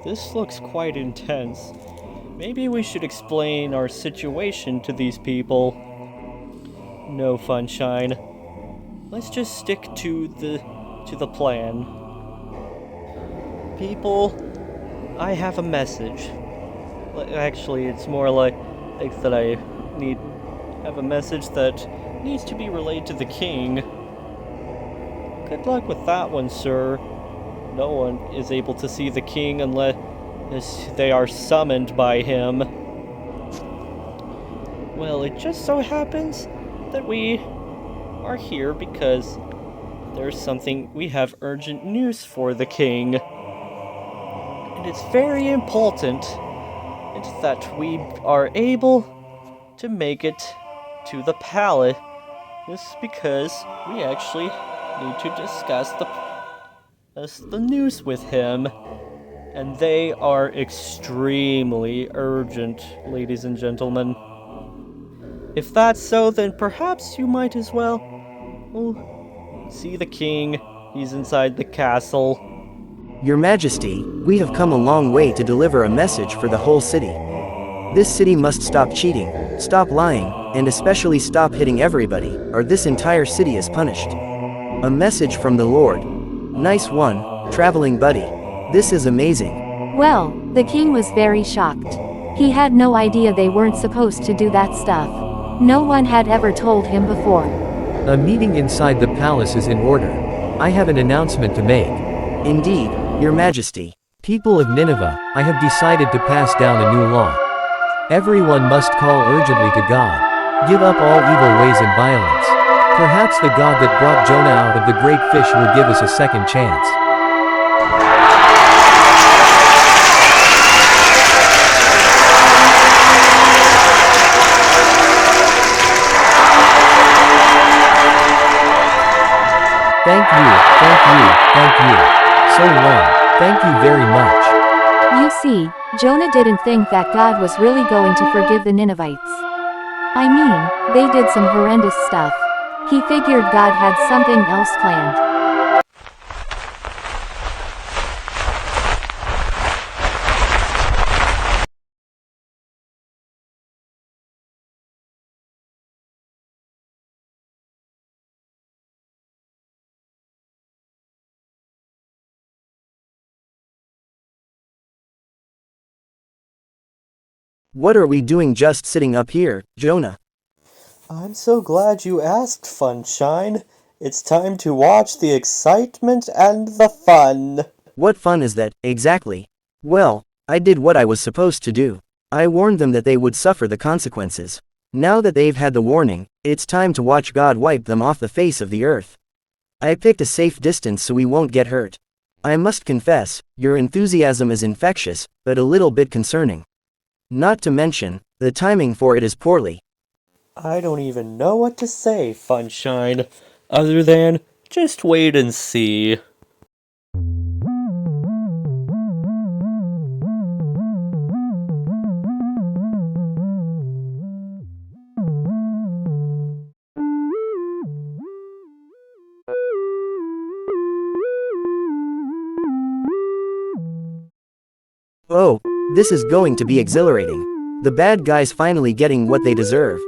This looks quite intense. maybe we should explain our situation to these people. No, Funshine. Let's just stick to the plan. People, I have a message. Actually, it's more like that I have a message that needs to be relayed to the king. Good luck with that one, sir. No one is able to see the king unless they are summoned by him. Well, it just so happens that we are here because we have urgent news for the king. And it's very important that we are able to make it to the palace. This is because we actually need to discuss the news with him. And they are extremely urgent, ladies and gentlemen. If that's so, then perhaps you might as well see the king. He's inside the castle. Your Majesty, we have come a long way to deliver a message for the whole city. This city must stop cheating, stop lying, and especially stop hitting everybody, or this entire city is punished. A message from the Lord. Nice one, traveling buddy. This is amazing. Well, the king was very shocked. He had no idea they weren't supposed to do that stuff. No one had ever told him before. A meeting inside the palace is in order. I have an announcement to make. Indeed, Your Majesty. People of Nineveh, I have decided to pass down a new law. Everyone must call urgently to God. Give up all evil ways and violence. Perhaps the God that brought Jonah out of the great fish will give us a second chance. Thank you. So long. Thank you very much. You see, Jonah didn't think that God was really going to forgive the Ninevites. I mean, they did some horrendous stuff. He figured God had something else planned. What are we doing just sitting up here, Jonah? I'm so glad you asked, Funshine. It's time to watch the excitement and the fun. What fun is that, exactly? Well, I did what I was supposed to do. I warned them that they would suffer the consequences. Now that they've had the warning, it's time to watch God wipe them off the face of the earth. I picked a safe distance so we won't get hurt. I must confess, your enthusiasm is infectious, but a little bit concerning. Not to mention, the timing for it is poorly. I don't even know what to say, Funshine, other than just wait and see. Oh, this is going to be exhilarating. The bad guys finally getting what they deserve.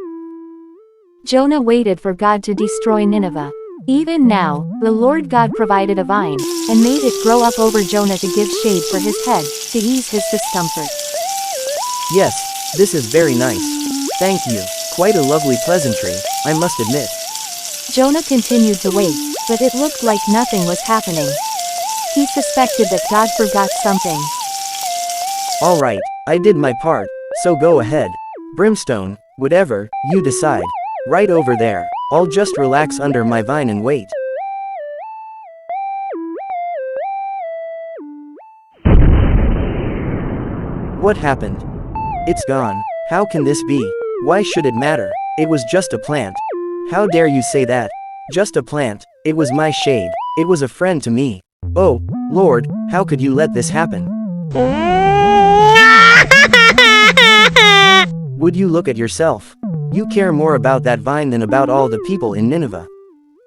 Jonah waited for God to destroy Nineveh. Even now, the Lord God provided a vine, and made it grow up over Jonah to give shade for his head, to ease his discomfort. Yes, this is very nice. Thank you. Quite a lovely pleasantry, I must admit. Jonah continued to wait, but it looked like nothing was happening. He suspected that God forgot something. Alright, I did my part, so go ahead. Brimstone, whatever, you decide. Right over there. I'll just relax under my vine and wait. What happened? It's gone. How can this be? Why should it matter? It was just a plant. How dare you say that? Just a plant. It was my shade. It was a friend to me. Oh, Lord, how could you let this happen? Would you look at yourself? You care more about that vine than about all the people in Nineveh.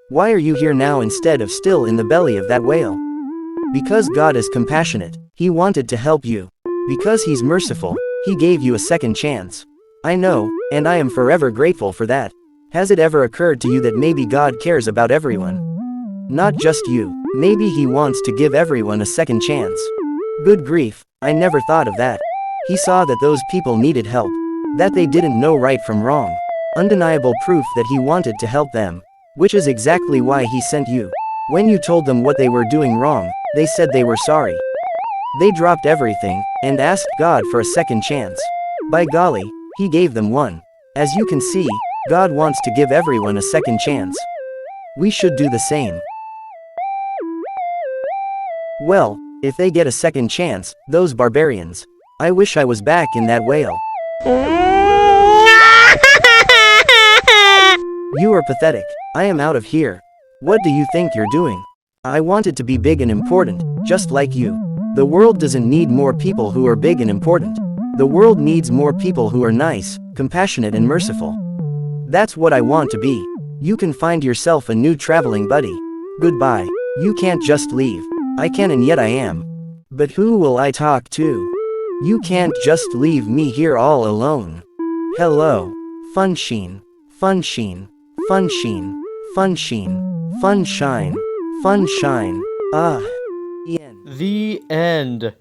Why are you here now instead of still in the belly of that whale? Because God is compassionate, He wanted to help you. Because He's merciful, He gave you a second chance. I know, and I am forever grateful for that. Has it ever occurred to you that maybe God cares about everyone? Not just you. Maybe He wants to give everyone a second chance. Good grief, I never thought of that. He saw that those people needed help. That they didn't know right from wrong. Undeniable proof that He wanted to help them. Which is exactly why He sent you. When you told them what they were doing wrong, they said they were sorry. They dropped everything, and asked God for a second chance. By golly, He gave them one. As you can see, God wants to give everyone a second chance. We should do the same. Well, if they get a second chance, those barbarians. I wish I was back in that whale. You are pathetic. I am out of here. What do you think you're doing? I wanted to be big and important, just like you. The world doesn't need more people who are big and important. The world needs more people who are nice, compassionate and merciful. That's what I want to be. You can find yourself a new traveling buddy. Goodbye. You can't just leave. I can and yet I am. But who will I talk to? You can't just leave me here all alone. Hello. Funshine. Funshine. Funshine. Funshine. Funshine. Funshine. The end. The end.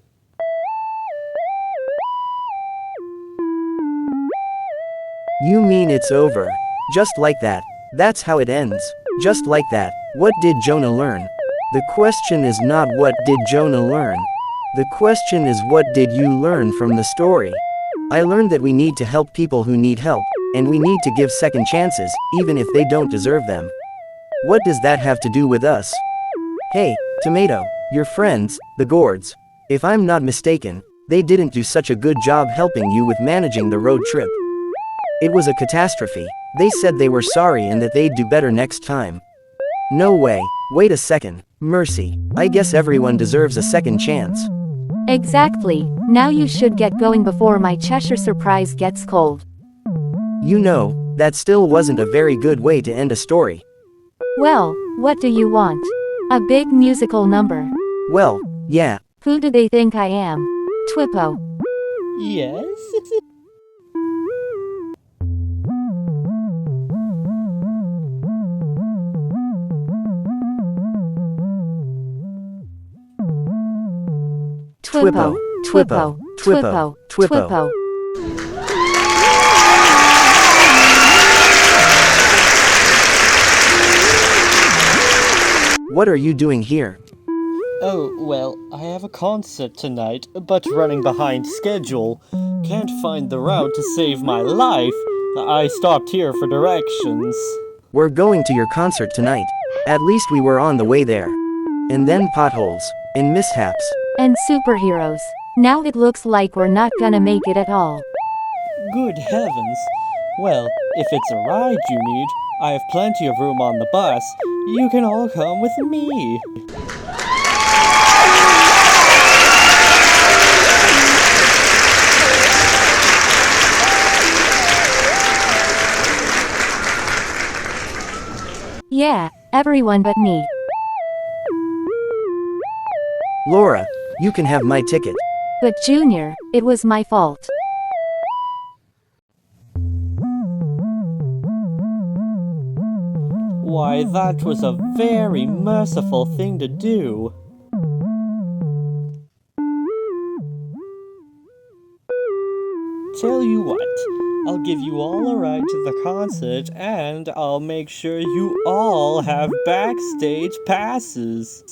You mean it's over? Just like that. That's how it ends. Just like that. What did Jonah learn? The question is not what did Jonah learn. The question is what did you learn from the story? I learned that we need to help people who need help, and we need to give second chances, even if they don't deserve them. What does that have to do with us? Hey, Tomato, your friends, the Gourds. If I'm not mistaken, they didn't do such a good job helping you with managing the road trip. It was a catastrophe. They said they were sorry and that they'd do better next time. No way. Wait a second. Mercy. I guess everyone deserves a second chance. Exactly. Now you should get going before my Cheshire surprise gets cold. You know, that still wasn't a very good way to end a story. Well, what do you want? A big musical number. Well, yeah. Who do they think I am? Twippo. Yes? Twippo. Twippo. Twippo. Twippo. What are you doing here? Oh, well, I have a concert tonight, but running behind schedule. Can't find the route to save my life. I stopped here for directions. We're going to your concert tonight. At least we were on the way there. And then potholes. And mishaps. And superheroes. Now it looks like we're not gonna make it at all. Good heavens. Well, if it's a ride you need, I have plenty of room on the bus. You can all come with me. Yeah, everyone but me. Laura, you can have my ticket. But Junior, it was my fault. Why, that was a very merciful thing to do. Tell you what, I'll give you all a ride to the concert, and I'll make sure you all have backstage passes.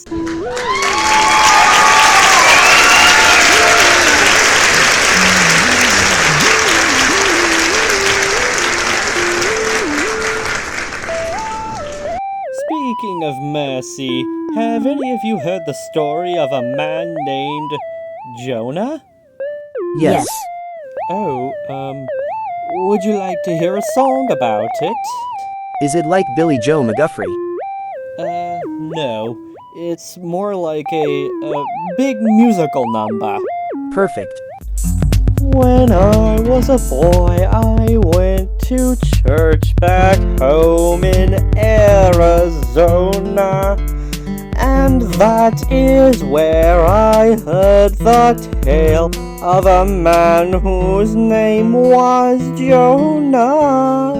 Speaking of mercy, have any of you heard the story of a man named Jonah? Yes. Oh, would you like to hear a song about it? Is it like Billy Joe McGuffrey? No. It's more like a big musical number. Perfect. When I was a boy, I went to church back home in Arizona. And that is where I heard the tale of a man whose name was Jonah.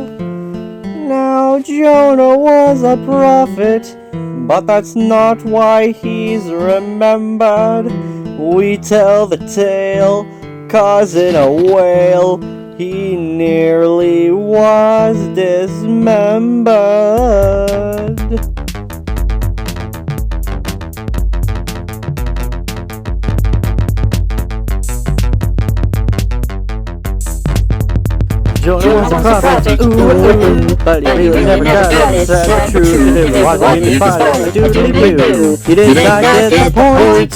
Now Jonah was a prophet, but that's not why he's remembered. We tell the tale, 'cause in a whale he nearly was dismembered. Jonah was a prophet, ooh, but he really never got it. Said the truth, it wasn't even funny. Doodly-doo, he did not get the point.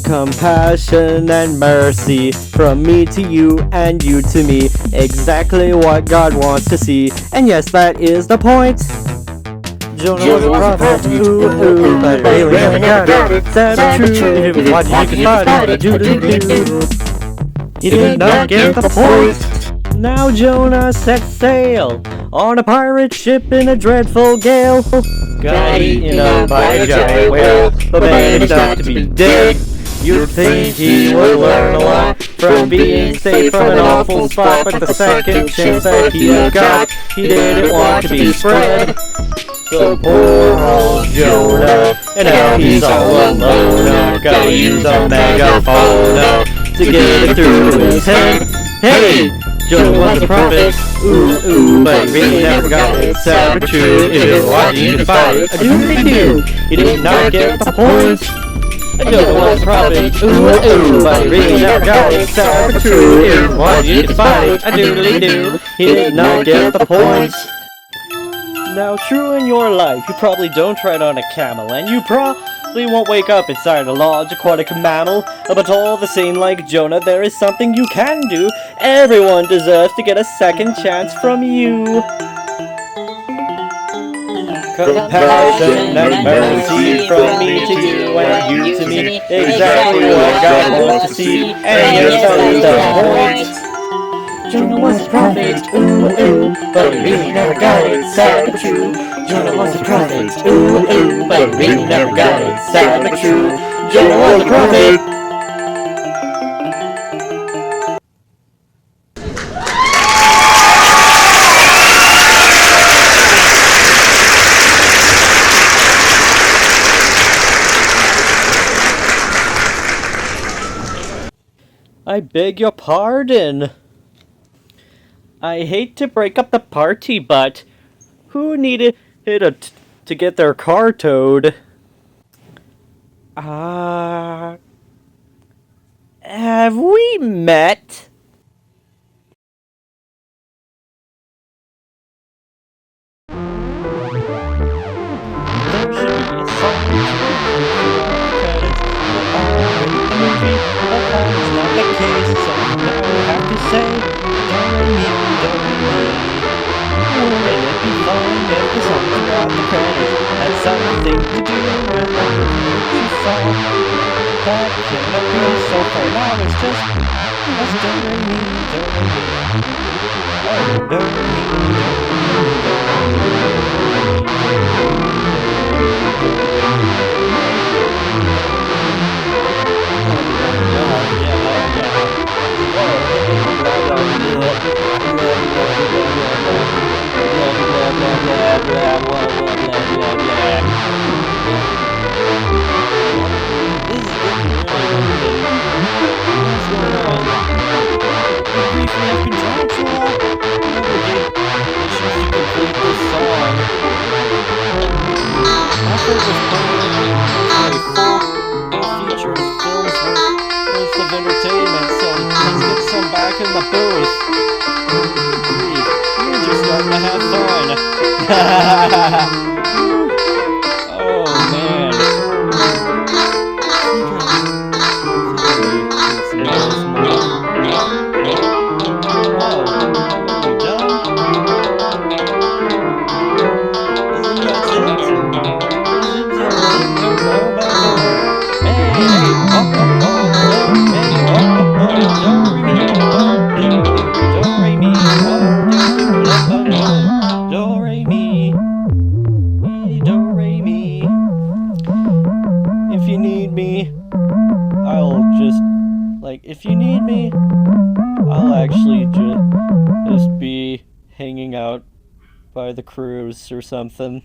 Compassion and mercy from me to you and you to me. Exactly what God wants to see. And yes, that is the point. Jonah was a prophet, ooh, but he really never got it. Said the truth, it wasn't even funny. Doodly-doo, he did not get the point. Now Jonah set sail on a pirate ship in a dreadful gale. Got eaten up by a giant whale, but managed not to be dead. You'd think he would learn a lot from being safe from an awful spot, but the second chance that he got, he didn't want to be spread. So poor old Jonah, and now he's all alone. Gotta use a megaphone to get it through his head. Hey! Jonah was a prophet, ooh, but he really never got it. Sad but true, if it was you to fight it, a doodly-doo, he did not get the point. Jonah was a prophet, ooh, but he really never got it. Sad but true, if it was you to fight it, a doodly-doo, he did not get the point. Now, true in your life, you probably don't ride on a camel, and you probably won't wake up inside a large aquatic mammal, but all the same, like Jonah, there is something you can do. Everyone deserves to get a second chance from you. Compassion and mercy from me to you and you to me, exactly what God wants to see, and yes, that is the point. Jonah was a prophet, ooh, but he really never got it, sad but true. Jonah was a prophet, ooh, but he really never got it, sad but true. Jonah was a prophet. I beg your pardon. I hate to break up the party, but who needed it to get their car towed? Have we met? There should be a song to credits, but already the movie, but that is not the case, so now I have to say, wouldn't it be fun if the songs got the credits had something to do with what you saw? That cannot be so far now, it's just do-re-mi, do-re-mi. Oh, do-re-mi, entertainment, so let's get some back in the booth. We're just starting to have fun. Oh man. If you need me, I'll just, like, if you need me, I'll actually just be hanging out by the cruise or something.